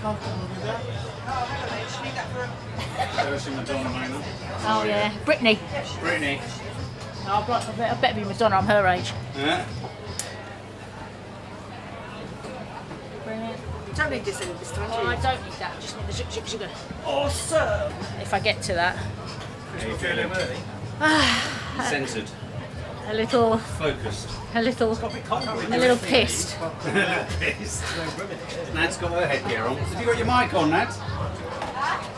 comfortable with that. Oh yeah, Brittany. Brittany. I better be Madonna, I'm her age. Yeah. Brilliant. You don't need this in this time, do Oh, you? I don't need that, I just need the sugar. Awesome! If I get to that. How you feeling? Centred. A little Focused. a little pissed. Pissed. Nad's got her headgear on. Have you got your mic on, Nad?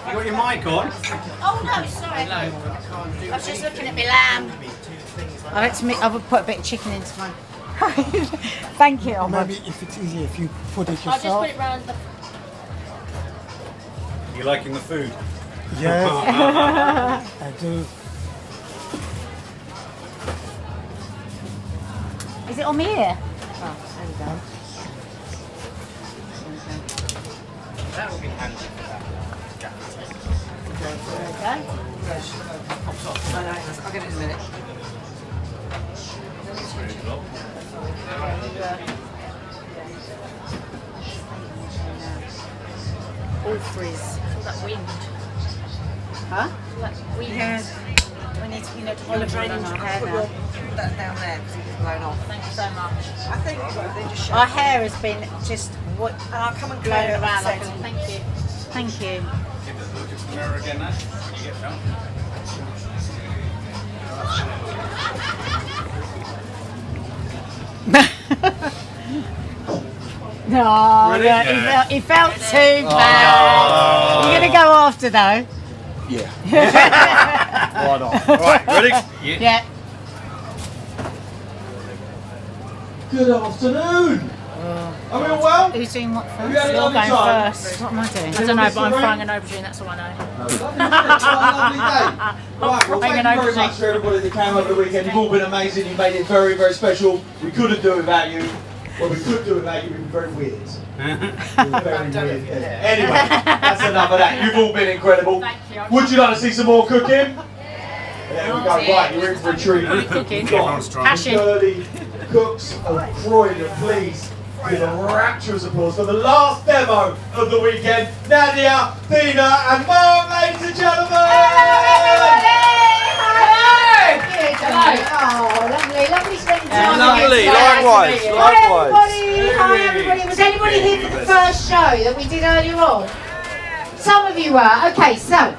You got your mic on? Oh no, sorry. I was just looking at my lamb. I've put a bit of chicken into mine. Thank you. Maybe if it's easier if you put it I'll yourself. just put it round the... You liking the food? Yes, I do. Is it on me here? Oh, there we go. That would be handy for that. Okay. Oh, no, I'll get it in a minute. All frizz. All that wind. Huh? All that wind. Yeah. We need to, to put draining our hair put now. Put that down there because it gets blown off. Thank you so much. I think they just show. Our hair has been just what And I'll come and blown clear it around. around. Thank you. Thank you. Give it a look at the mirror again, Nad, when you get done. No, Really? yeah, Yeah. he felt too bad. You're going to go after though? Yeah. Why not? Right, ready? Yeah. Good afternoon. Are we all well? Who's doing what first? you had a You're lovely going time? first. What am I doing? I Anyone don't know, miss but I'm the frying rain? an aubergine, that's all I know. Lovely, what a lovely day. Right, well, frying thank an you very aubergine. much for everybody that came over the weekend. You've all been amazing. You made it very, very special. We couldn't do it without you. Well, we could do it without you. It would be very weird. It was very weird. Anyway, that's enough of that. You've all been incredible. Thank you. Would you like to see some more cooking? There we go. Right, you're in for a treat. Cooking. You've got Everyone's trying. Passion. Curly cooks of Croydon, please. Give a rapturous applause for the last demo of the weekend. Nadia, Dina, and Mark, ladies and gentlemen. Oh, lovely spending time Lovely, with you. likewise, Hi everybody, hi everybody. Was anybody here for the first show that we did earlier on? Some of you were. Okay, so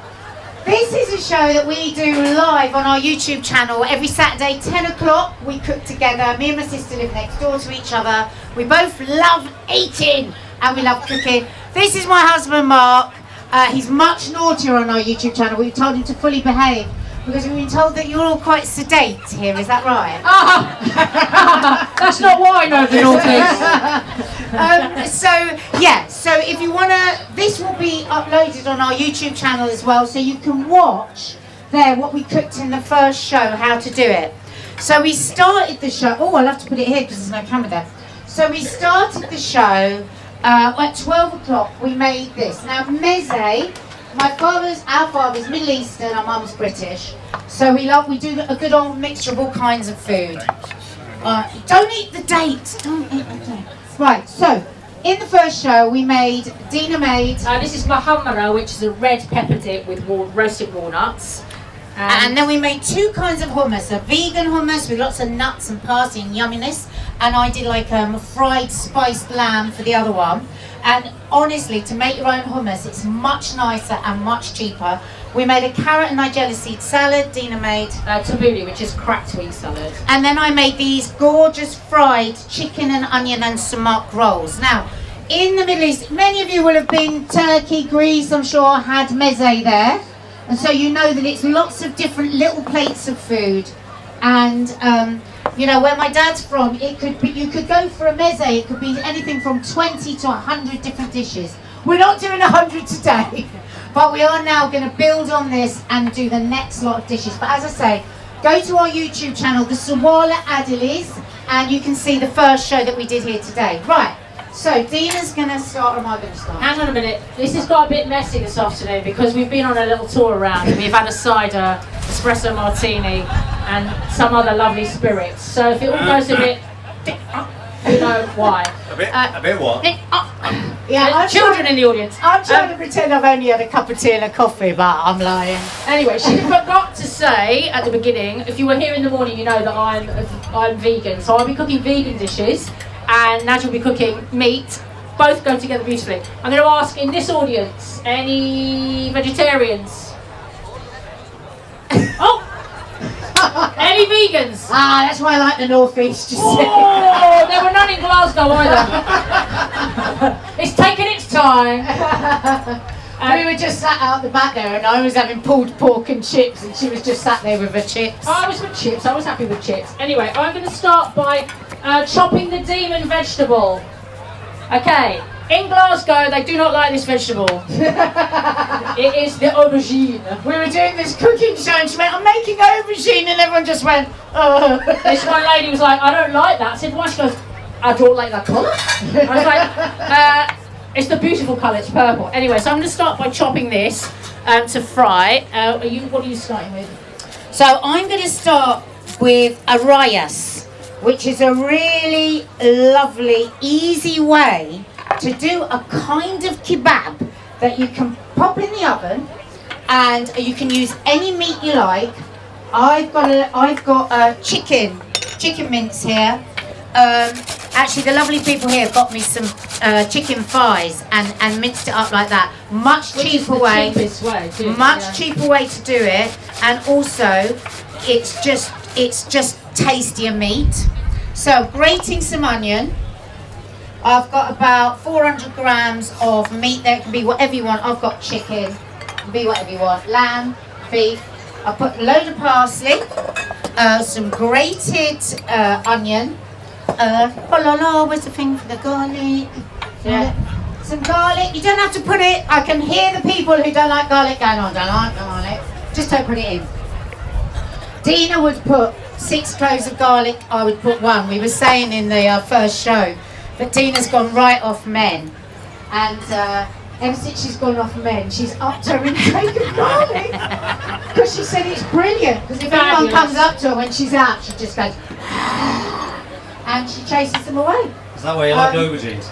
this is a show that we do live on our YouTube channel every Saturday, 10 o'clock. We cook together. Me and my sister live next door to each other. We both love eating and we love cooking. This is my husband, Mark. He's much naughtier on our YouTube channel. We've told him to fully behave because we've been told that you're all quite sedate here. Is that right? That's not what I know the So if you want to, this will be uploaded on our YouTube channel as well, so you can watch there what we cooked in the first show, how to do it. So we started the show, I'll have to put it here because there's no camera there. So we started the show at 12 o'clock, we made this. Now meze, our father's Middle Eastern, our mum's British. So we do a good old mixture of all kinds of food. Don't eat the dates, don't eat the dates. Right, so in the first show Dina made This is mahamara, which is a red pepper dip with roasted walnuts. and then we made two kinds of hummus, a vegan hummus with lots of nuts and parsley and yumminess, and I did like fried spiced lamb for the other one. And honestly, to make your own hummus, it's much nicer and much cheaper. We made a carrot and nigella seed salad. Dina made Tabbouleh, which is cracked wheat salad. and then I made these gorgeous fried chicken and onion and samak rolls. Now, in the Middle East, many of you will have been Turkey, Greece, I'm sure, had meze there. And so you know that it's lots of different little plates of food. And, where my dad's from, you could go for a meze, it could be anything from 20 to 100 different dishes. We're not doing 100 today, but we are now going to build on this and do the next lot of dishes. But as I say, go to our YouTube channel, the Sawalha-Adderleys, and you can see the first show that we did here today. Right, so Dina's going to start, or am I going to start? Hang on a minute, this has got a bit messy this afternoon because we've been on a little tour around and we've had a cider, espresso martini and some other lovely spirits. So if it all goes a bit You know why. A bit what? Yeah, Children in the audience. I'm trying to pretend I've only had a cup of tea and a coffee, but I'm lying. Anyway, she forgot to say at the beginning, if you were here in the morning, you know that I'm vegan. So I'll be cooking vegan dishes and Naj will be cooking meat. Both go together beautifully. I'm going to ask in this audience, any vegetarians? Oh! Any vegans? Ah, that's why I like the northeast. Oh, there were none in Glasgow either. It's taken its time. We were just sat out the back there and I was having pulled pork and chips and she was just sat there with her chips. I was with chips, I was happy with chips. Anyway, I'm going to start by chopping the demon vegetable. Okay, in Glasgow they do not like this vegetable. It is the aubergine. We were doing this cooking show and she went, I'm making aubergine, and everyone just went, oh. This one lady was like, I don't like that. I said, why? She goes, I don't like that colour. I was like, it's the beautiful colour, it's purple. Anyway, so I'm going to start by chopping this to fry. What are you starting with? So I'm going to start with a rayas, which is a really lovely, easy way to do a kind of kebab that you can pop in the oven, and you can use any meat you like. I've got chicken mince here. Actually, the lovely people here got me some chicken thighs and minced it up like that. Much cheaper way. Cheapest way too, Much cheaper way to do it, and also it's just tastier meat. So grating some onion. I've got about 400 grams of meat there. It can be whatever you want. I've got chicken. It can be whatever you want. Lamb, beef. I put a load of parsley, some grated onion. Oh la la, where's the thing for the garlic? Yeah. Some garlic. You don't have to put it. I can hear the people who don't like garlic going on. Don't like garlic. Just don't put it in. Dina would put 6 cloves of garlic. I would put 1. We were saying in the first show that Dina's gone right off men, and ever since she's gone off men, she's upped her intake of garlic because she said it's brilliant. Because if anyone comes up to her when she's out, she just goes and she chases them away. Is that why you like aubergines?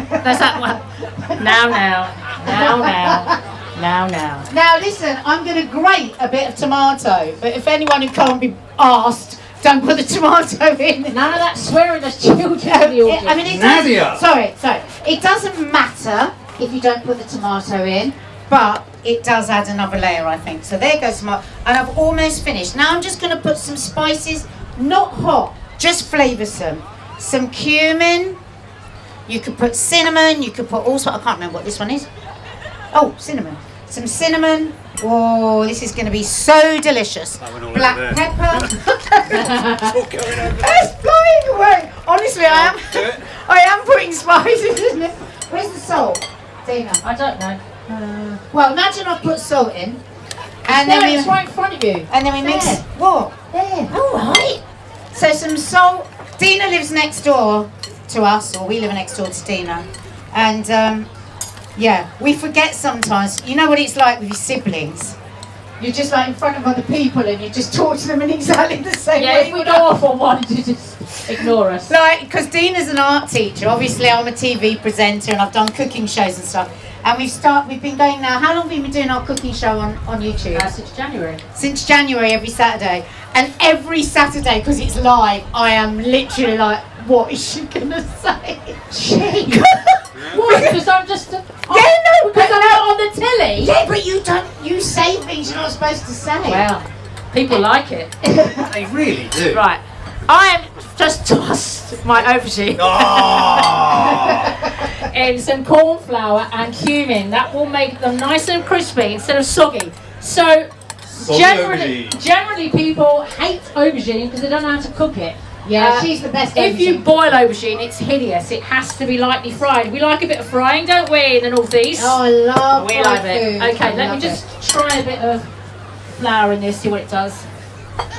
That's that one. Now. Now listen, I'm going to grate a bit of tomato, but if anyone who can't be asked, don't put the tomato in. None of that swearing, there's children in the audience. I mean, it Nadia! sorry. It doesn't matter if you don't put the tomato in, but it does add another layer, I think. So there goes tomato, and I've almost finished. Now I'm just going to put some spices, not hot, just flavoursome. Some cumin. You could put cinnamon. You could put also, I can't remember what this one is. Oh, cinnamon. Some cinnamon. Oh, this is going to be so delicious. Black pepper. It's flying away. Honestly, I am putting spices in it. Where's the salt, Dina? I don't know. Well, imagine I put salt in, and There, then it's right in front of you. and then we mix. There. What? There. All right. So some salt. Dina lives next door to us, or we live next door to Dina, and yeah, we forget sometimes. You know what it's like with your siblings. You're just like in front of other people, and you just talk to them in exactly the same Yeah, way. if we go off on one, you just ignore us. Like, because Dina's an art teacher. Obviously, I'm a TV presenter, and I've done cooking shows and stuff. And we've been going now. How long have we been doing our cooking show on YouTube? Since January. Since January, every Saturday. And every Saturday, because it's live, I am literally like, what is she gonna say? Why? Because I'm just. Because I'm not on the telly. Yeah, but you say things you're not supposed to say. Well, people like it. They really do. Right. I am just tossed my aubergine in some corn flour and cumin. That will make them nice and crispy instead of soggy. So generally people hate aubergine because they don't know how to cook it. Yeah, she's the best. If you boil aubergine, it's hideous. It has to be lightly fried. We like a bit of frying, don't we, in the northeast? Oh, I love We fried love it. food. Okay, I let me love just try a bit of flour in this, see what it does.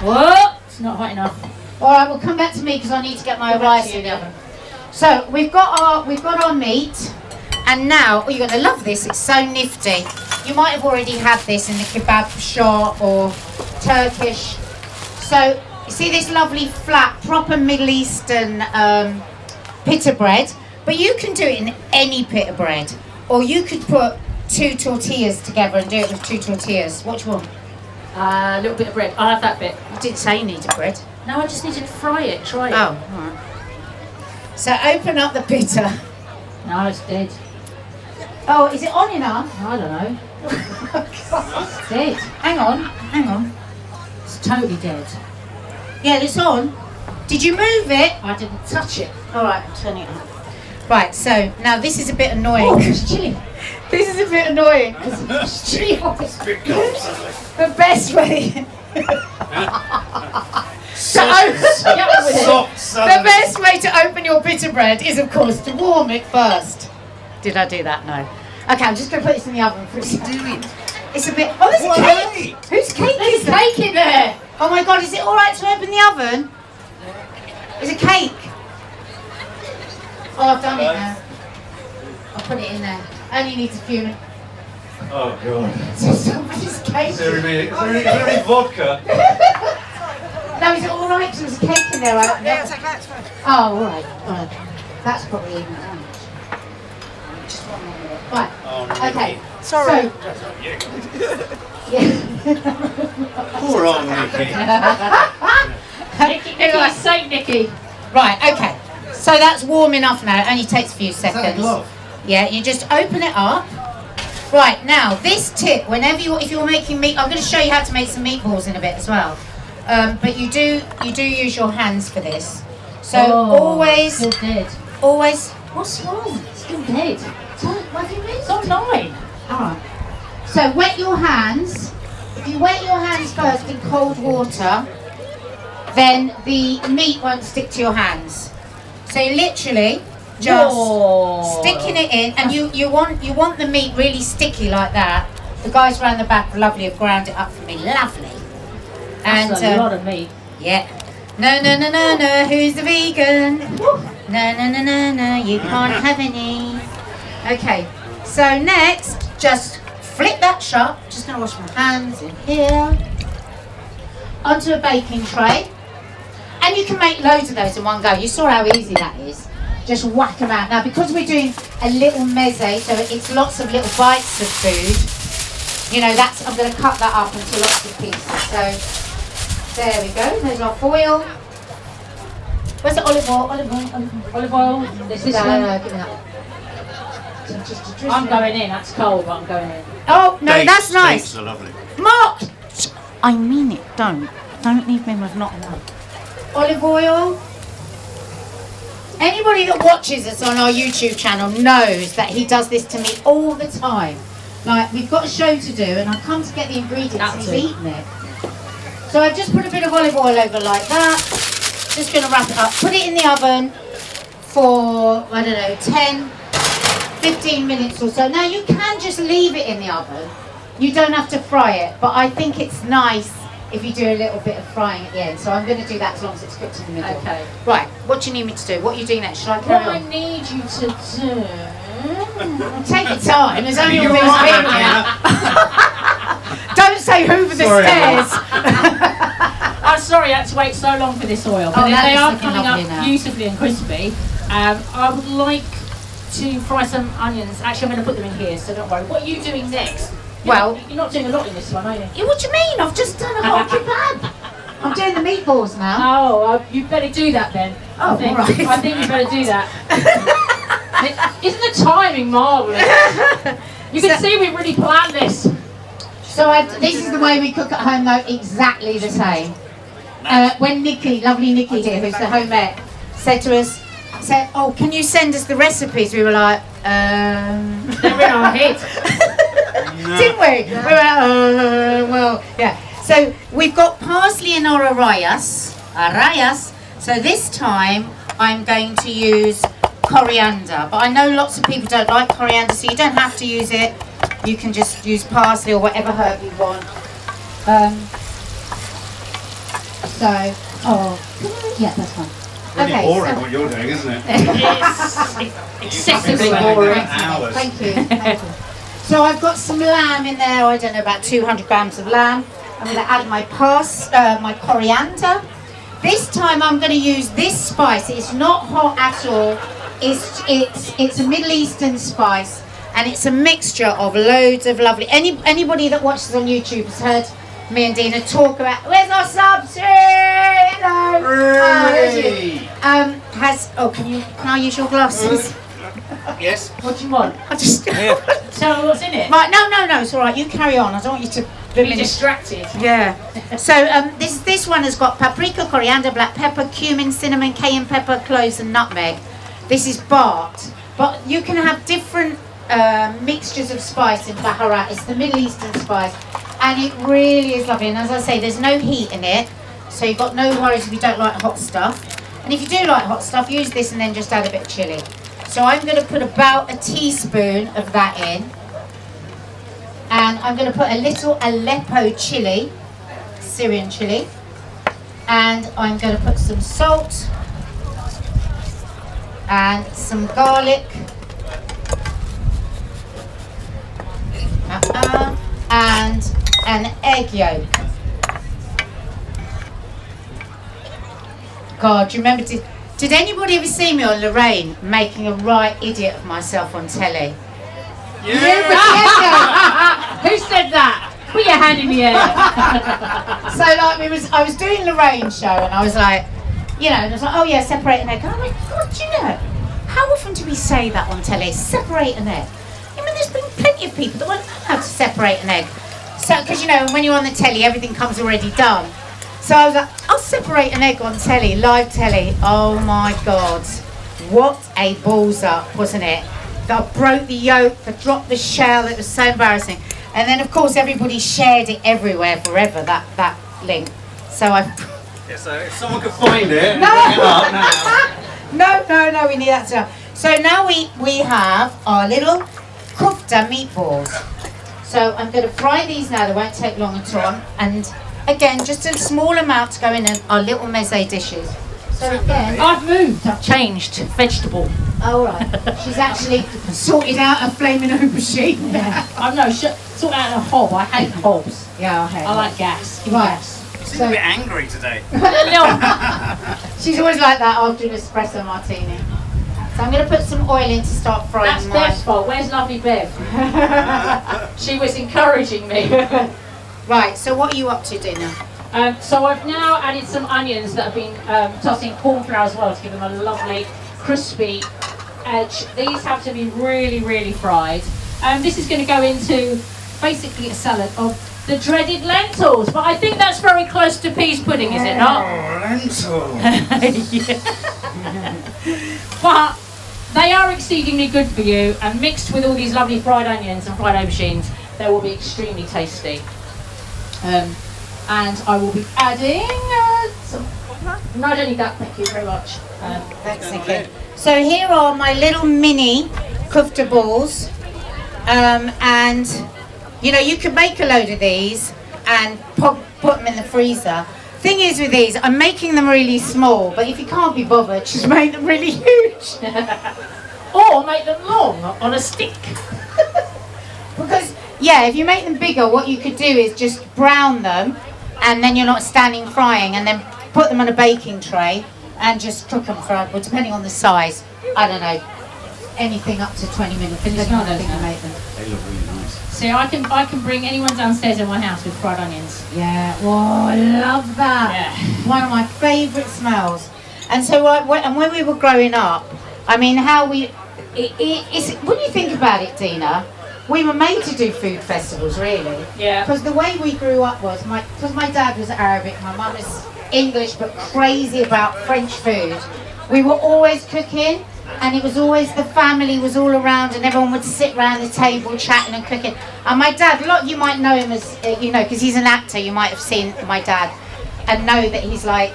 Whoa, it's not hot enough. All right, well, come back to me because I need to get my rice in the oven. So we've got our meat, and now you're going to love this. It's so nifty. You might have already had this in the kebab shop or Turkish. So you see this lovely flat, proper Middle Eastern pita bread, but you can do it in any pita bread, or you could put 2 tortillas together and do it with 2 tortillas. What do you want? A little bit of bread. I'll have that bit. I didn't say you needed bread. No, I just need to fry it. Try it. Oh, alright. So open up the pita. No, it's dead. Oh, is it on enough? I don't know. It's dead. Hang on. It's totally dead. Yeah, it's on. Did you move it? I didn't touch it. Alright, I'm turning it up. Right, so now this is a bit annoying. Oh, it's chilly. This is a bit annoying. It's chilly. The best way. Soft The southern. best way to open your pita bread is, of course, to warm it first. Did I do that? No. Okay, I'm just going to put this in the oven for a second. It's a bit. Oh, there's a cake. Whose cake is that? Cake in there. Oh my God, is it all right to open the oven? It's a cake. Oh, I've done it now. I'll put it in there. Only needs a few minutes. Oh God. So somebody's cake. Is there any vodka? No, is it all right? 'Cause there's a cake in there. Right? Yeah, take that. It's fine. Oh, all right. That's probably even that much. Just one more minute. Right. Oh, no, Okay. Sorry. So, yeah. Poor old Nicky. Nikki, Saint Nikki. Right. Okay. So that's warm enough now. It only takes a few Is that a seconds. glove? Yeah. You just open it up. Right. Now, this tip, if you're making meat, I'm going to show you how to make some meatballs in a bit as well. But you do use your hands for this. So Still dead. always. What's wrong? It's still dead. What have you made? It's online. Alright. So wet your hands. If you wet your hands first in cold water, then the meat won't stick to your hands. So you literally just sticking it in, and you want the meat really sticky like that. The guys around the back have ground it up for me. Lovely. And That's a lot of meat. yeah. No, who's the vegan? No, you can't have any. Okay, so next, just flip that shut. Just gonna wash my hands in here. Onto a baking tray. And you can make loads of those in one go. You saw how easy that is. Just whack them out. Now, because we're doing a little meze, so it's lots of little bites of food, you know, I'm gonna cut that up into lots of pieces. So, there we go. There's our foil. Where's the olive oil? Olive oil. There's this No, one. give me that. Just a drizzle. I'm going in. That's cold, but I'm going in. Oh, no, that's nice. Steaks are lovely. Mark! I mean it, don't leave me with not enough. Olive oil. Anybody that watches us on our YouTube channel knows that he does this to me all the time. Like, we've got a show to do, and I come to get the ingredients and he's eating it. So I've just put a bit of olive oil over like that. Just going to wrap it up. Put it in the oven for, I don't know, 10, 15 minutes or so. Now, you can just leave it in the oven. You don't have to fry it, but I think it's nice if you do a little bit of frying at the end. So I'm going to do that as long as it's cooked in the middle. Okay. Right, what do you need me to do? What are you doing next? Should I carry What I on? need you to do. Take your time. There's only You all these right, people. Anna? Don't say hoover the Sorry, stairs. I'm sorry I had to wait so long for this oil, but Oh, that they is are looking coming lovely up now. beautifully and crispy. I would like to fry some onions. Actually, I'm going to put them in here, so don't worry. What are you doing next? Well- you're not doing a lot in this one, are you? Yeah, what do you mean? I've just done a whole kebab. I'm doing the meatballs now. Oh, you better do that then. Oh, I think, all right. I think you better do that. Isn't the timing marvellous? You can see we really planned this. So this is the way we cook at home though, exactly the same. When lovely Nikki here, who's the home ec, said to us, oh, can you send us the recipes? We were like, They're in our head. didn't we? We were like, well, yeah. So we've got parsley and our arrayas. So this time I'm going to use coriander, but I know lots of people don't like coriander, so you don't have to use it. You can just use parsley or whatever herb you want. Yeah, that's fine. Really boring so what you're doing, isn't it? It's excessively You've been boring. spending hours. Thank you. Thank you. So I've got some lamb in there. I don't know, about 200 grams of lamb. I'm going to add my coriander. This time I'm going to use this spice. It's not hot at all. It's a Middle Eastern spice, and it's a mixture of loads of lovely. Anybody that watches on YouTube has heard me and Dina talk about where's our subs? Hello. Can I use your glasses? Yes. What do you want? I just Tell me what's in it. right. No, it's all right. You carry on. I don't want you to Be distracted. Yeah. So this one has got paprika, coriander, black pepper, cumin, cinnamon, cayenne pepper, cloves, and nutmeg. This is Bart, but you can have different mixtures of spice in Baharat. It's the Middle Eastern spice, and it really is lovely. And as I say, there's no heat in it, so you've got no worries if you don't like hot stuff. And if you do like hot stuff, use this and then just add a bit of chilli. So I'm going to put about a teaspoon of that in. And I'm going to put a little Aleppo chili, Syrian chili. And I'm going to put some salt and some garlic. And an egg yolk. God, do you remember, did anybody ever see me on Lorraine making a right idiot of myself on telly? Yeah. Who said that? Put your hand in the air. So like I was doing Lorraine show and I was like, you know, and I was like, oh yeah, separate an egg. And I'm like, God, do you know, how often do we say that on telly? Separate an egg. I mean, there's been plenty of people that won't know how to separate an egg. So, because you know, when you're on the telly, everything comes already done. So I was like, I'll separate an egg on telly, live telly. Oh my God, what a balls up, wasn't it? I broke the yolk, I dropped the shell, it was so embarrassing. And then of course everybody shared it everywhere forever, that link. So I... Yeah, so if someone could find it, No. bring it up now. No, we need that stuff. So now we have our little kofta meatballs. So I'm going to fry these now, they won't take long at all. And again, just a small amount to go in our little meze dishes. So again... I've moved. I've changed. Vegetable. Oh, all right. She's actually sorted out a flaming aubergine. Yeah. I know. Sort out a hob. I hate hobs. Yeah, I hate I like gas. Give me Right. gas. She's a bit angry today. She's always like that after an espresso martini. So I'm going to put some oil in to start frying That's mine. Bev's fault. Where's lovely Bev? She was encouraging me. Right, so what are you up to, Dina? So I've now added some onions that have been tossing corn flour as well to give them a lovely crispy edge. These have to be really, really fried. This is going to go into basically a salad of the dreaded lentils, but I think that's very close to peas pudding, is it not? But they are exceedingly good for you, and mixed with all these lovely fried onions and fried aubergines, they will be extremely tasty. And I will be adding some... No, I don't need that, thank you very much. Thanks, Nikki. So here are my little mini kofta balls. And, you know, you can make a load of these and put them in the freezer. Thing is with these, I'm making them really small, but if you can't be bothered, just make them really huge. Or make them long on a stick. Because, yeah, if you make them bigger, what you could do is just brown them, and then you're not standing frying, and then put them on a baking tray and just cook them for, well, depending on the size, I don't know, anything up to 20 minutes. Can you smell those now? Make them. They look really nice. See, I can bring anyone downstairs in my house with fried onions. Yeah, whoa, I love that. Yeah. One of my favourite smells. And so, and when we were growing up, I mean, how when you think about it, Dina, we were made to do food festivals, really. Yeah. Because the way we grew up was, because my dad was Arabic, my mum is English, but crazy about French food. We were always cooking, and it was always, the family was all around, and everyone would sit around the table chatting and cooking. And my dad, a lot of you might know him as, you know, because he's an actor, you might have seen my dad, and know that he's like,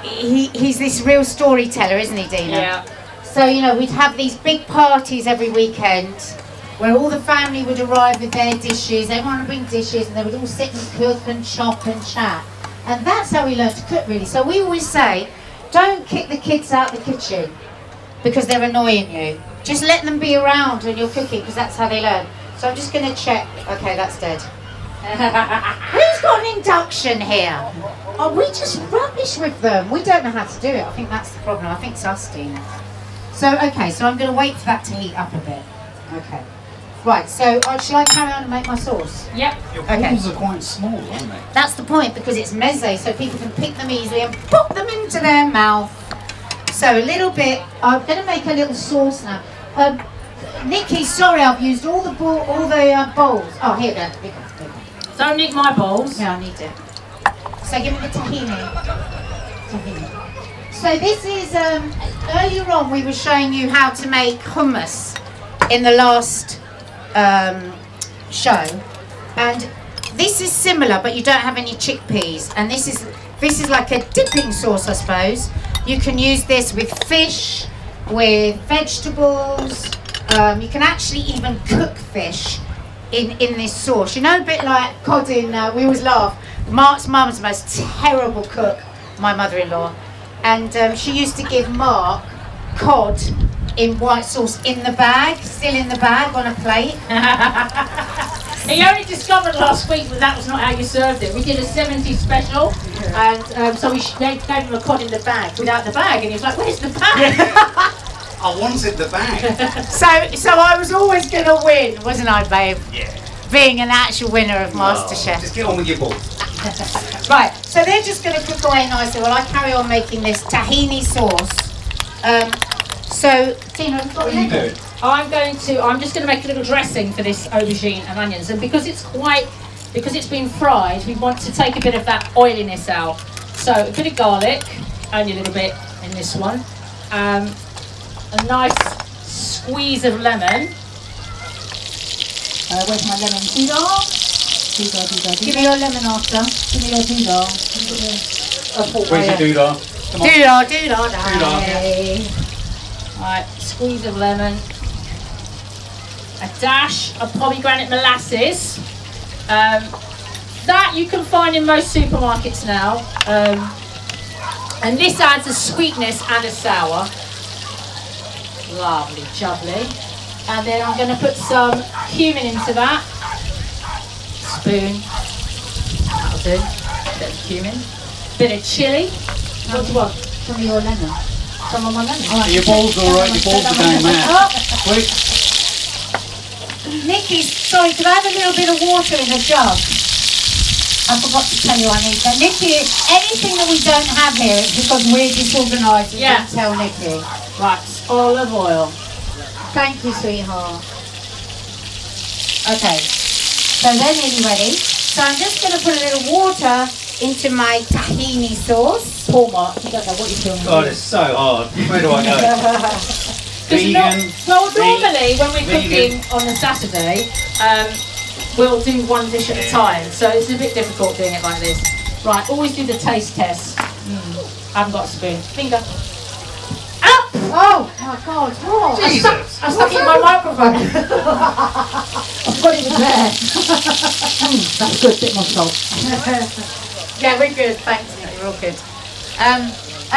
he's this real storyteller, isn't he, Dina? Yeah. So, you know, we'd have these big parties every weekend, where all the family would arrive with their dishes, everyone would bring dishes, and they would all sit and cook and chop and chat. And that's how we learned to cook, really. So we always say, don't kick the kids out the kitchen because they're annoying you. Just let them be around when you're cooking, because that's how they learn. So I'm just going to check. Okay, that's dead. Who's Who's got an induction here? Are we just rubbish with them? We don't know how to do it. I think that's the problem. I think it's us, Dina. So, okay, so I'm going to wait for that to heat up a bit. Okay. Right, so shall I carry on and make my sauce? Yep. Your Okay. balls are quite small, aren't they? That's the point, because it's meze, so people can pick them easily and pop them into their mouth. So a little bit, I'm going to make a little sauce now. Nikki, sorry, I've used all the bowls. Oh, here we go. Here we go. Don't need my bowls. Yeah, I need it. So give me the tahini. So this is, earlier on we were showing you how to make hummus in the last show. And this is similar, but you don't have any chickpeas. And this is like a dipping sauce, I suppose. You can use this with fish, with vegetables. You can actually even cook fish in this sauce. You know, a bit like cod in, we always laugh. Mark's mum's the most terrible cook, my mother-in-law. And she used to give Mark cod in white sauce in the bag, still in the bag on a plate. He only discovered last week that was not how you served it. We did a 70s special, and so they gave him a cod in the bag, without the bag, and he was like, "Where's the bag?" I wanted the bag. So I was always going to win, wasn't I, babe? Yeah. Being an actual winner of MasterChef. Just get on with your balls. Right, so they're just going to cook away nicely while I carry on making this tahini sauce. So, Tina, What are you doing? I'm just going to make a little dressing for this aubergine and onions, and because it's been fried, we want to take a bit of that oiliness out. So a bit of garlic, only a little bit in this one. A nice squeeze of lemon. Where's my lemon? Give me your lemon after. Give me your doodah. Where's your doodah? Come on. Doodah. Right, squeeze of lemon. A dash of pomegranate molasses. That you can find in most supermarkets now. And this adds a sweetness and a sour. Lovely, jubbly. And then I'm going to put some cumin into that. Spoon. That'll do. Bit of cumin. Bit of chilli. What do you want? Some of your lemon. Some of my lemon. Are your balls alright? Your balls are going mad. Quick. Nikki, sorry, could I have a little bit of water in a jug? I forgot to tell you I need that. Nikki, anything that we don't have here is because we're disorganised and Yeah. didn't tell Nikki. Right, olive oil. Thank you, sweetheart. Okay, so they're nearly ready. So I'm just going to put a little water into my tahini sauce. Poor Mark, you don't know what you're doing. God, it's so hard. Where do I go? Vegan. Normally when we're Vegan. cooking on a Saturday, we'll do one dish at a time. So it's a bit difficult doing it like this. Right, always do the taste test. I haven't got a spoon. Finger. Up! Oh my God, what? I stuck it in my microphone. I've got it there. That's good, bit more salt. Yeah, we're good, thanks, Nikki, we're all good.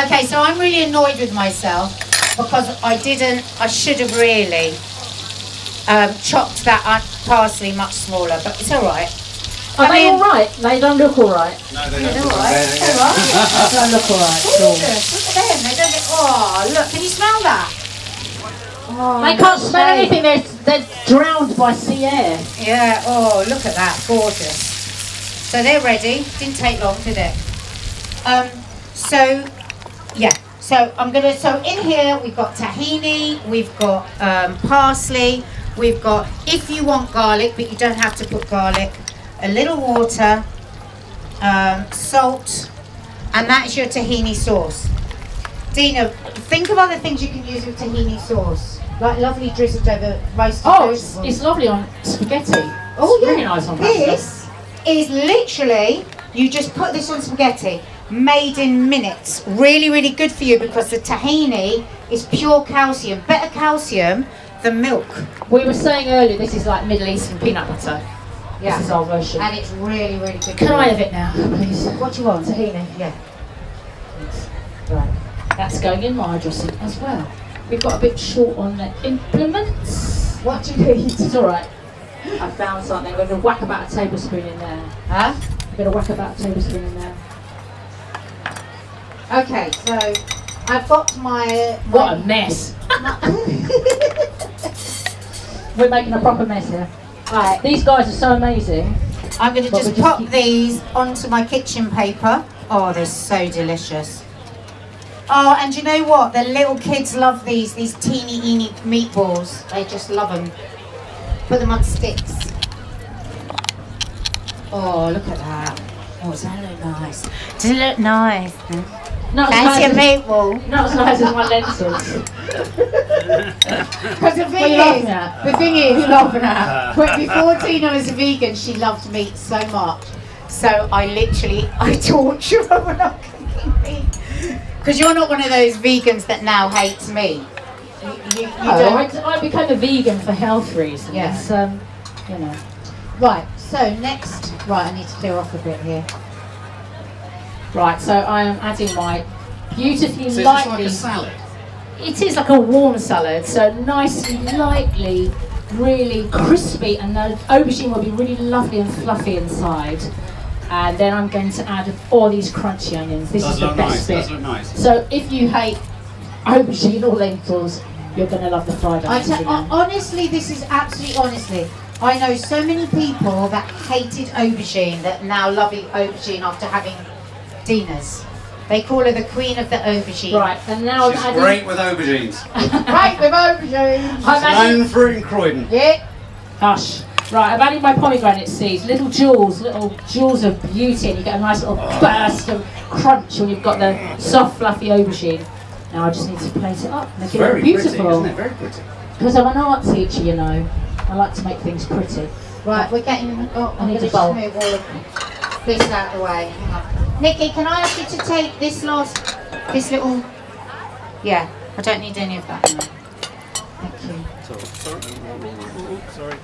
Okay, so I'm really annoyed with myself because I should have really chopped that parsley much smaller, but it's alright. Are they alright? They don't look alright. No, they They're don't. alright, They're- alright. They don't look alright. Gorgeous, look at them, they don't get, oh look, can you smell that? Oh, They can't smell shade. anything, they're drowned by sea air. Yeah, oh look at that, gorgeous. So they're ready, didn't take long, did it? So, yeah, so so in here we've got tahini, we've got parsley, we've got, if you want garlic, but you don't have to put garlic, a little water, salt, and that's your tahini sauce. Dina, think of other things you can use with tahini sauce, like lovely drizzled over roasted vegetables. It's lovely on spaghetti. Oh It's yeah, really nice on pasta. this is literally, you just put this on spaghetti, made in minutes. Really, really good for you because the tahini is pure calcium, better calcium than milk. We were saying earlier, this is like Middle Eastern peanut butter. Yeah. This is our version. And it's really, really good. Can for I you. have it now, please? What do you want? Tahini. Yeah. Right. That's going in my dressing as well. We've got a bit short on the implements. What do you need? It's alright. I found something. I'm going to whack about a tablespoon in there. Huh? Bit of whack about tablespoon in there. Okay, so I've got my... What a mess! We're making a proper mess here. Right, These guys are so amazing. I'm going to But just we just pop keep- these onto my kitchen paper. Oh, they're so delicious. Oh, and you know what? The little kids love these teeny meatballs. They just love them. Put them on sticks. Oh, look at that. Oh, does that look nice? Does it look nice? Not Fancy a as nice as, meatball. not as nice as my lenses. Because the What are thing you laughing at? the thing is, laughing at. But before Tina was a vegan, she loved meat so much. So I torture her when I'm cooking meat. Because you're not one of those vegans that now hates meat. You No, don't. I became a vegan for health reasons. Yeah. You know. Right. So next, right, I need to clear off a bit here. Right, so I am adding my beautifully So it's just lightly. like a salad. It is like a warm salad, so nicely, lightly, really crispy, and the aubergine will be really lovely and fluffy inside. And then I'm going to add all these crunchy onions. This Does is the look best nice. bit. Does look nice. So if you hate aubergine or lentils, you're going to love the fried onions. again. Honestly, this is absolutely honestly. I know so many people that hated aubergine that now love aubergine after having dinners. They call her the queen of the aubergine. Right, and now She's I'm adding. great with aubergines. Right with aubergine. I'm adding. Known fruit in Croydon. Yeah. Hush. Right, I've added my pomegranate seeds, little jewels of beauty, and you get a nice little burst of crunch when you've got the soft, fluffy aubergine. Now I just need to plate it up, make It's it look very pretty, beautiful. isn't it? Very pretty. Because I'm an art teacher, you know. I like to make things pretty. Right, we're getting. Oh, I I'm need going a to bowl. just move all of this out of the way. Hang on. Nikki, can I ask you to take this little. Yeah, I don't need any of that now. Thank you. Sorry.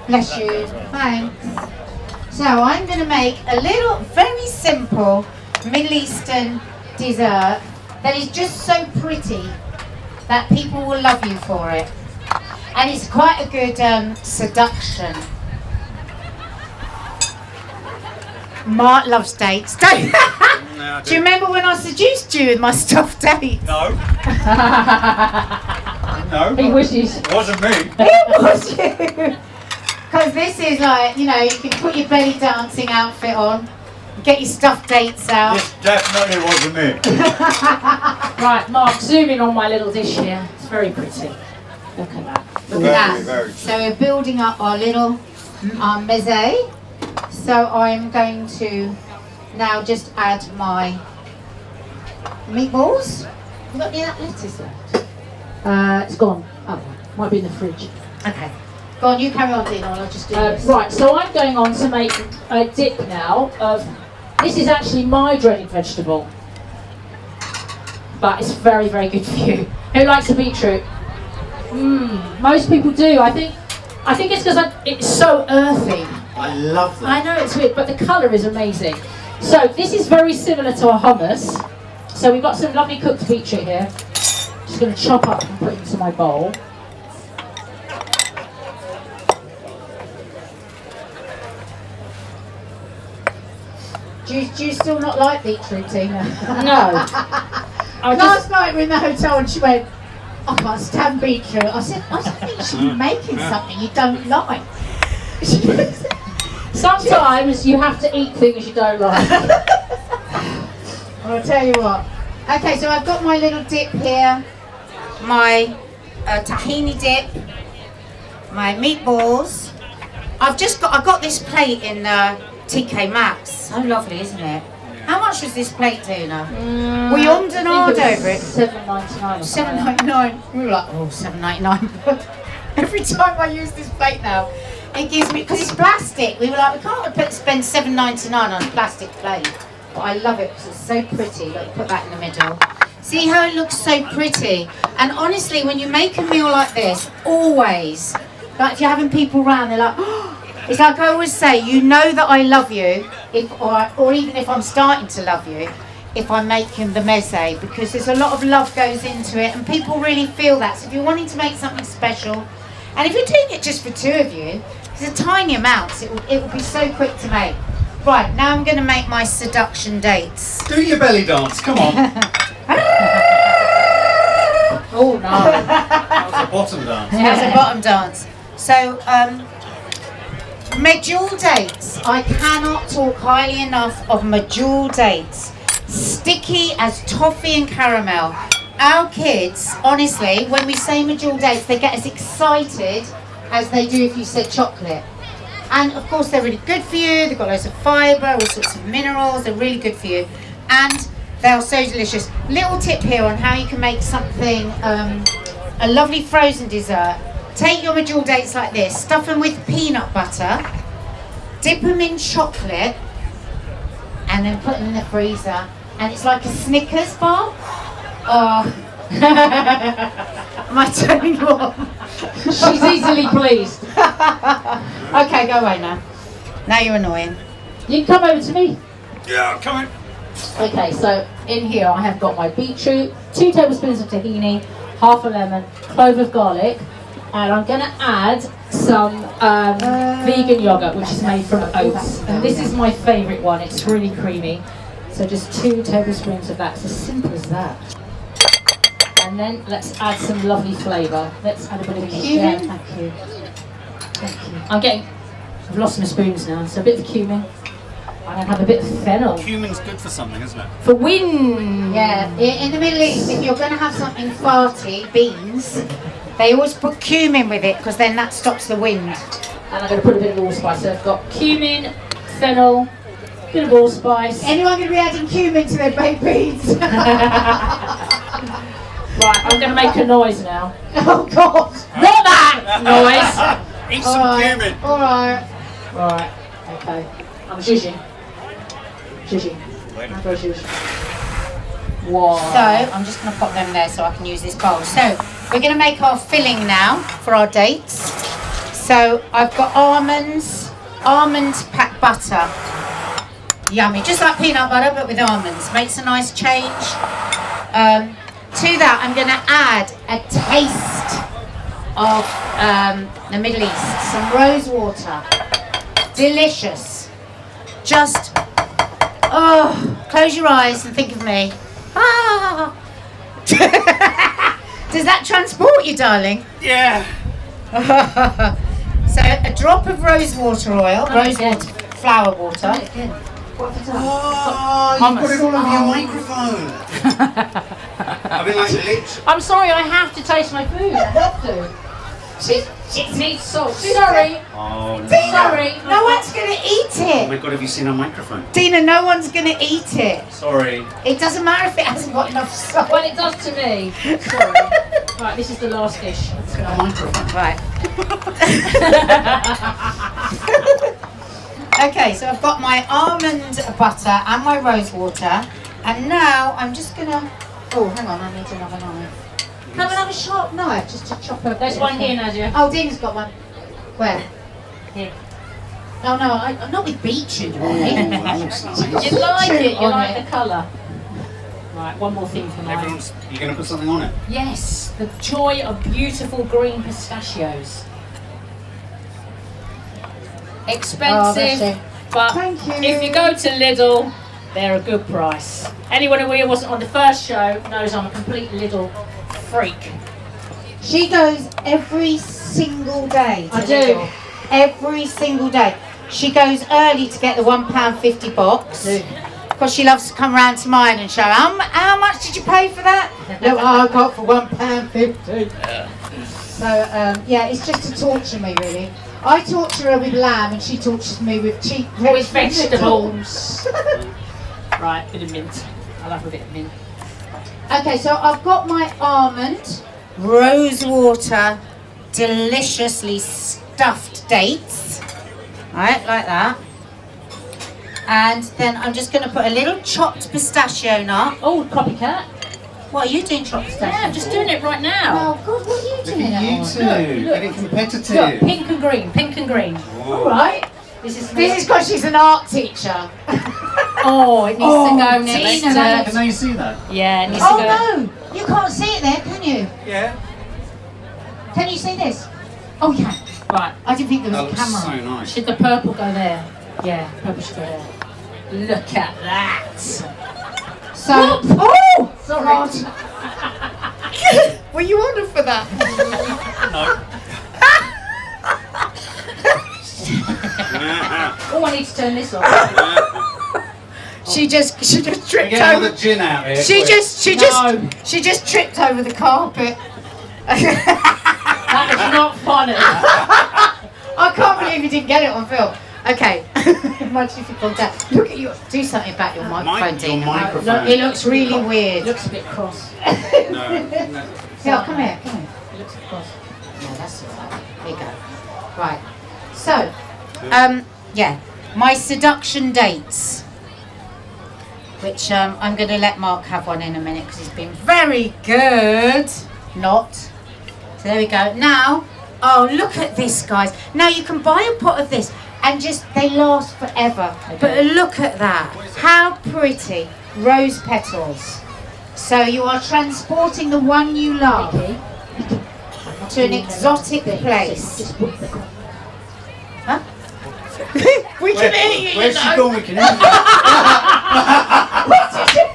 Bless you. Thanks. So I'm going to make a little, very simple Middle Eastern dessert that is just so pretty that people will love you for it. And it's quite a good seduction. Mark loves dates. Do you remember when I seduced you with my stuffed dates? No. No. He wishes. It wasn't me. It was you. Because this is like, you know, you can put your belly dancing outfit on, get your stuffed dates out. This definitely wasn't me. Right, Mark, zoom in on my little dish here. It's very pretty. Look at that. Look at Very, that. very So we're building up our little meze. So I'm going to now just add my meatballs. You got any of that lettuce left? It's gone. Oh, might be in the fridge. Okay. Go on, you carry on, Dina, and I'll just do this. Right, so I'm going on to make a dip now of. This is actually my dreaded vegetable, but it's very, very good for you. Who likes a beetroot? Most people do. I think it's because it's so earthy. I love that. I know it's weird, but the colour is amazing. So this is very similar to a hummus. So we've got some lovely cooked beetroot here. Just going to chop up and put into my bowl. Do you still not like beetroot, Tina? No. I Last night we were in the hotel and she went, I can't stand beetroot. I said, I don't think you should be making something you don't like. Sometimes you have to eat things you don't like. I'll tell you what. Okay, so I've got my little dip here, my tahini dip, my meatballs. I got this plate in TK Maxx. So lovely, isn't it? How much was this plate, Dina? We ummed and ahed over it. $7.99 or something. $7.99. We were like, oh, $7.99. Every time I use this plate now, it gives me, because it's plastic. We were like, we can't spend $7.99 on a plastic plate. But I love it because it's so pretty. Look, put that in the middle. See how it looks so pretty? And honestly, when you make a meal like this, always, like if you're having people around, they're like, oh, it's like I always say, you know that I love you, or even if I'm starting to love you, if I'm making the meze, because there's a lot of love goes into it, and people really feel that. So if you're wanting to make something special, and if you're doing it just for two of you, it's a tiny amount, it will be so quick to make. Right, now I'm going to make my seduction dates. Do your belly dance, come on. Oh no. That was a bottom dance. That's a bottom dance. So, medjool dates. I cannot talk highly enough of medjool dates. Sticky as toffee and caramel. Our kids, honestly, when we say medjool dates, they get as excited as they do if you said chocolate. And of course, they're really good for you. They've got loads of fibre, all sorts of minerals. They're really good for you. And they are so delicious. Little tip here on how you can make something, a lovely frozen dessert. Take your medjool dates like this, stuff them with peanut butter, dip them in chocolate, and then put them in the freezer. And it's like a Snickers bar. Oh. Am I turning you on? She's easily pleased. Okay, go away now. Now you're annoying. You can come over to me. Yeah, come on. Okay, so in here I have got my beetroot, 2 tablespoons of tahini, half a lemon, clove of garlic, and I'm going to add some vegan yogurt, which is made from oats. And this is my favourite one. It's really creamy. So just 2 tablespoons of that. It's as simple as that. And then let's add some lovely flavour. Let's add a bit of cumin. Thank you. Thank you. I've lost my spoons now, so a bit of cumin. I'm going to have a bit of fennel. Cumin's good for something, isn't it? For wind! Yeah, in the Middle East, if you're going to have something farty, beans, they always put cumin with it because then that stops the wind. And I'm going to put a bit of allspice. So I've got cumin, fennel, a bit of allspice. Anyone going to be adding cumin to their baked beans? Right, I'm going to make a noise now. Oh God! Not that noise! Eat some cumin. Alright. Right, okay. I'm zhuzhing. Zhuzhing. How do I zhuzh? Wow. So, I'm just going to pop them there so I can use this bowl. So, we're going to make our filling now for our dates. So, I've got almond packed butter. Yummy, just like peanut butter but with almonds. Makes a nice change. To that, I'm going to add a taste of the Middle East. Some rose water. Delicious. Just, oh, close your eyes and think of me. Ah. Does that transport you, darling? Yeah. So a drop of rose water oil, flower water. Oh, you put it all over your microphone. I mean, like, literally. I'm sorry, I have to taste my food. I have to. It needs salt. Sorry. Oh, no. Sorry. No one's going to eat Oh my it. God, have you seen our microphone? Dina, no one's going to eat it. Sorry. It doesn't matter if it hasn't got enough salt. Well, it does to me. Sorry. Right, this is the last dish. It's got a microphone. Right. Okay, so I've got my almond butter and my rose water. And now I'm just going to... Oh, hang on, I need another knife. Have another sharp knife just to chop up. There's one here, Nadia. Oh, Dina's got one. Where? Here. Oh no, I'm not with beetroot on it. That looks nice. You like it, you on like it. the colour. Right, one more thing for mine. Everyone's, you're going to put something on it? Yes, the joy of beautiful green pistachios. Expensive, but Thank you. if you go to Lidl, they're a good price. Anyone who here wasn't on the first show knows I'm a complete Lidl freak. She goes every single day. to I do. Lidl. Every single day. She goes early to get the £1.50 box. Because she loves to come round to mine and show how much did you pay for that? Look, I got for £1.50. So yeah, it's just to torture me really. I torture her with lamb and she tortures me with cheap With vegetables. Right, bit of mint. I love a bit of mint. Okay, so I've got my almond, rose water, deliciously stuffed dates. Right, like that. And then I'm just going to put a little chopped pistachio nut. Oh, copycat. What are you doing, chopped pistachio? Yeah, I'm just doing it right now. Oh God, what are you Look doing? at you two, Look. getting competitive. Look, pink and green, pink and green. All right. This is because she's an art teacher. Oh, it needs to go next Tina, to... Can you see that? Yeah, it needs to Oh go... no, you can't see it there, can you? Yeah. Can you see this? Oh yeah. Right, I didn't think there That was a looks camera. so nice. should the purple go there? Yeah, purple sugar there. Look at that. So, oh, Sorry. were you ordered for that? Oh, I need to turn this off. She just tripped Get all over. the gin out here. She quick. just tripped over the carpet. That is not funny. I can't believe you didn't get it on film. Okay. Much difficult. Look at you. Do something about your microphone, Your Dina. microphone. Look, it looks really It weird. looks a bit cross. No. Yeah, come here. It looks a bit cross. No, that's all right. There you go. Right. So, yeah, my seduction dates, which I'm going to let Mark have one in a minute because he's been very good. Not. So there we go. Now, oh, look at this, guys. Now you can buy a pot of this and just, they last forever. But look at that. How pretty. Rose petals. So you are transporting the one you love to an exotic place. Huh? We can hear you. Where's she going? We can hear you.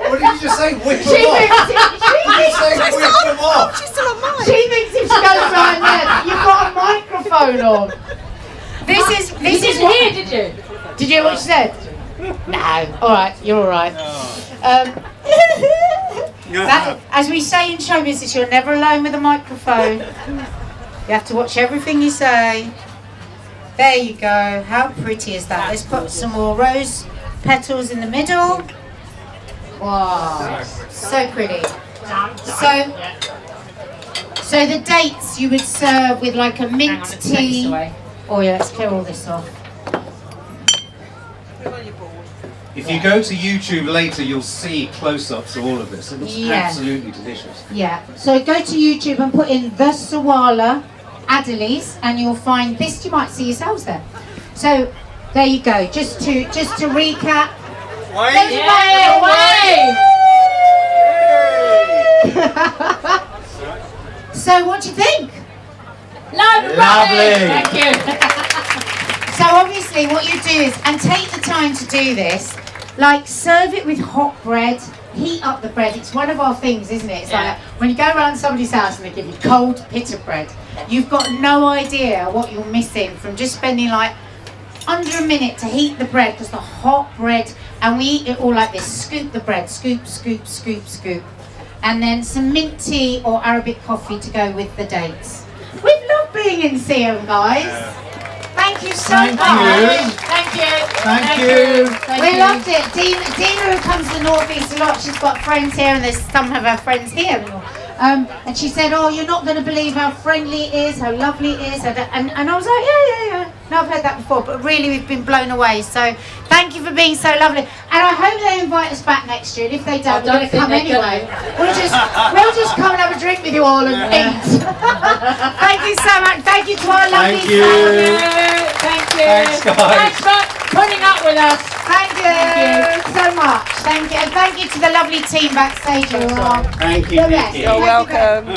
What did you just say? Whip She them off. thinks Did you say whip them off? She's still on mine. She thinks if she goes around there, you've got a microphone on. This is You what, didn't hear, did you? Did you hear what she said? No. All right, you're all right. That, as we say in show business, you're never alone with a microphone. You have to watch everything you say. There you go. How pretty is that? Let's put some more rose petals in the middle. Wow, so pretty. So the dates you would serve with like a Hang on, mint let's take this tea. away. Oh yeah, let's clear all this off. Put it on your board. If you go to YouTube later, you'll see close-ups of all of this. It looks Yeah. absolutely delicious. Yeah. So go to YouTube and put in the Sawalha-Adderleys, and you'll find this. You might see yourselves there. So there you go. Just to recap. There's Yeah, Wayne. away! So what do you think? Lovely! Thank you. So obviously what you do is, and take the time to do this, like serve it with hot bread, heat up the bread. It's one of our things, isn't it? It's Yeah. like when you go around somebody's house and they give you cold pita bread, you've got no idea what you're missing from just spending like under a minute to heat the bread, because the hot bread, and we eat it all like this. Scoop the bread, scoop, scoop, scoop, scoop. And then some mint tea or Arabic coffee to go with the dates. We've loved being in Seaham, guys. Thank you so much. Thank you. Thank you. Thank We you. loved it. Dina, who comes to the North East a lot, she's got friends here, and there's some of her friends here. And she said, oh, you're not going to believe how friendly it is, how lovely it is. And I was like, yeah. No, I've heard that before, but really we've been blown away. So thank you for being so lovely. And I hope they invite us back next year. And if they don't, we're going to come anyway. We'll just come and have a drink with you all and eat. Thank you so much. Thank you to our lovely Thank you. staff. Thank you. Thanks, guys. Thanks for putting up with us. Thank you so much. Thank you. And thank you to the lovely team backstage. Who are Thank you, the best. Nikki. You're Thank you very welcome.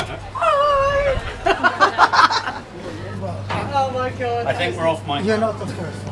Oh my God. I think we're off mic. You're not the first.